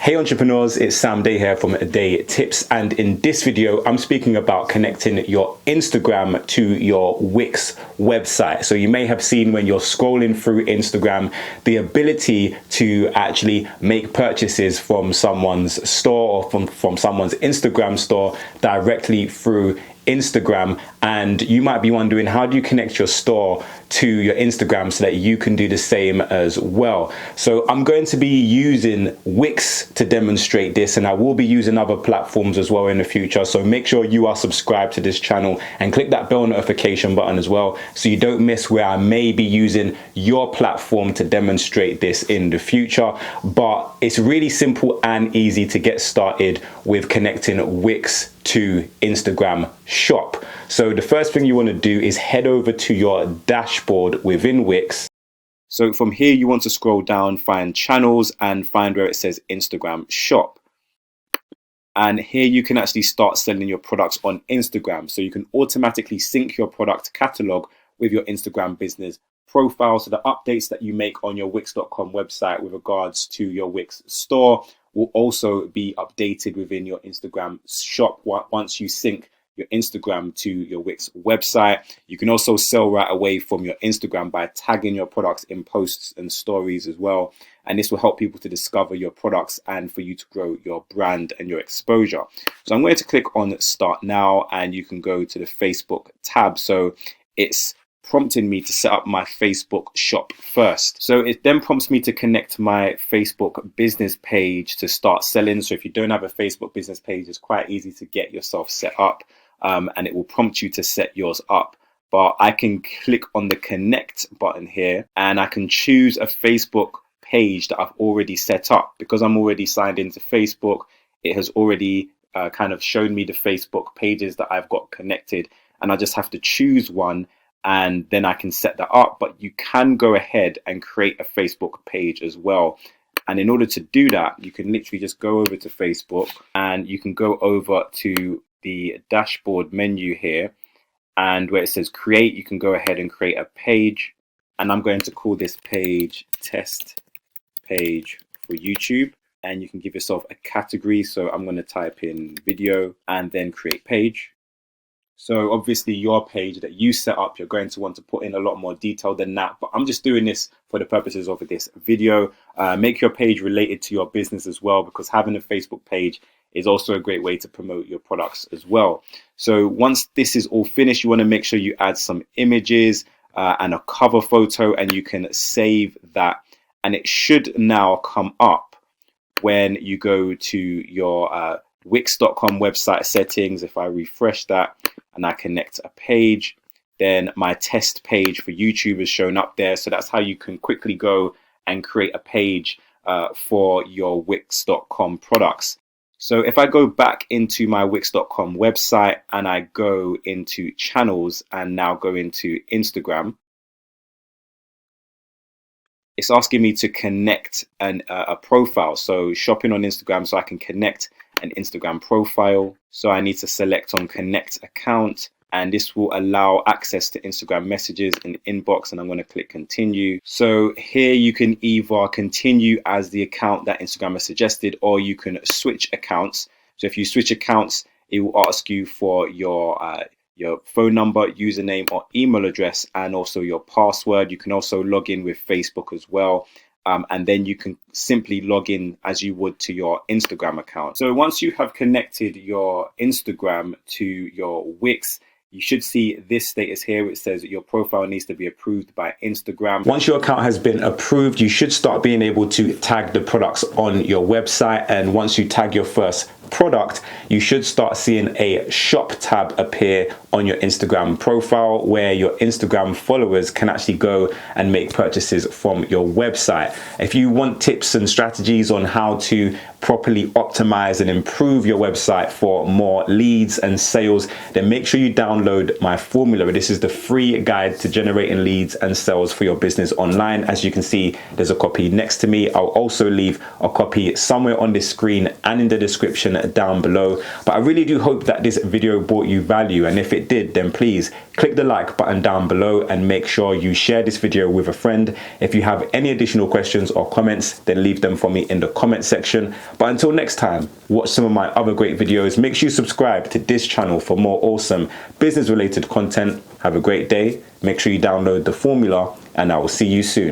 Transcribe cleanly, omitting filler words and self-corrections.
Hey entrepreneurs, it's Sam Day here from Day Tips, and in this video I'm speaking about connecting your Instagram to your Wix website. So you may have seen when you're scrolling through Instagram the ability to actually make purchases from someone's store or from someone's Instagram store directly through Instagram, and you might be wondering, how do you connect your store to your Instagram so that you can do the same as well? So I'm going to be using Wix to demonstrate this, and I will be using other platforms as well in the future. So make sure you are subscribed to this channel and click that bell notification button as well, so you don't miss where I may be using your platform to demonstrate this in the future. But it's really simple and easy to get started with connecting Wix to Instagram shop. So the first thing you want to do is head over to your dashboard within Wix. So from here you want to scroll down, find channels, and find where it says Instagram shop. And here you can actually start selling your products on Instagram. So you can automatically sync your product catalog with your Instagram business profile. So the updates that you make on your Wix.com website with regards to your Wix store will also be updated within your Instagram shop once you sync your Instagram to your Wix website. You can also sell right away from your Instagram by tagging your products in posts and stories as well. And this will help people to discover your products and for you to grow your brand and your exposure. So I'm going to click on Start Now, and you can go to the Facebook tab. So it's prompting me to set up my Facebook shop first. So it then prompts me to connect my Facebook business page to start selling. So if you don't have a Facebook business page, it's quite easy to get yourself set up, and it will prompt you to set yours up. But I can click on the connect button here, and I can choose a Facebook page that I've already set up. Because I'm already signed into Facebook, it has already kind of shown me the Facebook pages that I've got connected, and I just have to choose one, and then I can set that up. But you can go ahead and create a Facebook page as well. And in order to do that, you can literally just go over to Facebook, and you can go over to the dashboard menu here, and where it says create, you can go ahead and create a page. And I'm going to call this page test page for YouTube, and you can give yourself a category. So I'm going to type in video and then create page. So obviously your page that you set up, you're going to want to put in a lot more detail than that, but I'm just doing this for the purposes of this video. Make your page related to your business as well, because having a Facebook page is also a great way to promote your products as well. So once this is all finished, you want to make sure you add some images and a cover photo, and you can save that. And it should now come up when you go to your Wix.com website settings. If I refresh that and I connect a page, then my test page for YouTube is shown up there. So that's how you can quickly go and create a page for your Wix.com products. So if I go back into my Wix.com website and I go into channels and now go into Instagram, it's asking me to connect a profile. So shopping on Instagram, so I can connect an Instagram profile. So I need to select on connect account, and this will allow access to Instagram messages and inbox, and I'm going to click continue. So here you can either continue as the account that Instagram has suggested, or you can switch accounts. So if you switch accounts, it will ask you for your phone number, username or email address, and also your password. You can also log in with Facebook as well. And then you can simply log in as you would to your Instagram account. So once you have connected your Instagram to your Wix, you should see this status here, which says that your profile needs to be approved by Instagram. Once your account has been approved, you should start being able to tag the products on your website. And once you tag your first product, you should start seeing a shop tab appear on your Instagram profile, where your Instagram followers can actually go and make purchases from your website. If you want tips and strategies on how to properly optimize and improve your website for more leads and sales, then make sure you download my formula. This is the free guide to generating leads and sales for your business online. As you can see, there's a copy next to me. I'll also leave a copy somewhere on this screen and in the description down below. But I really do hope that this video brought you value, and if it did, then please click the like button down below and make sure you share this video with a friend. If you have any additional questions or comments, then leave them for me in the comment section. But until next time, watch some of my other great videos. Make sure you subscribe to this channel for more awesome business related content. Have a great day. Make sure you download the formula, and I will see you soon.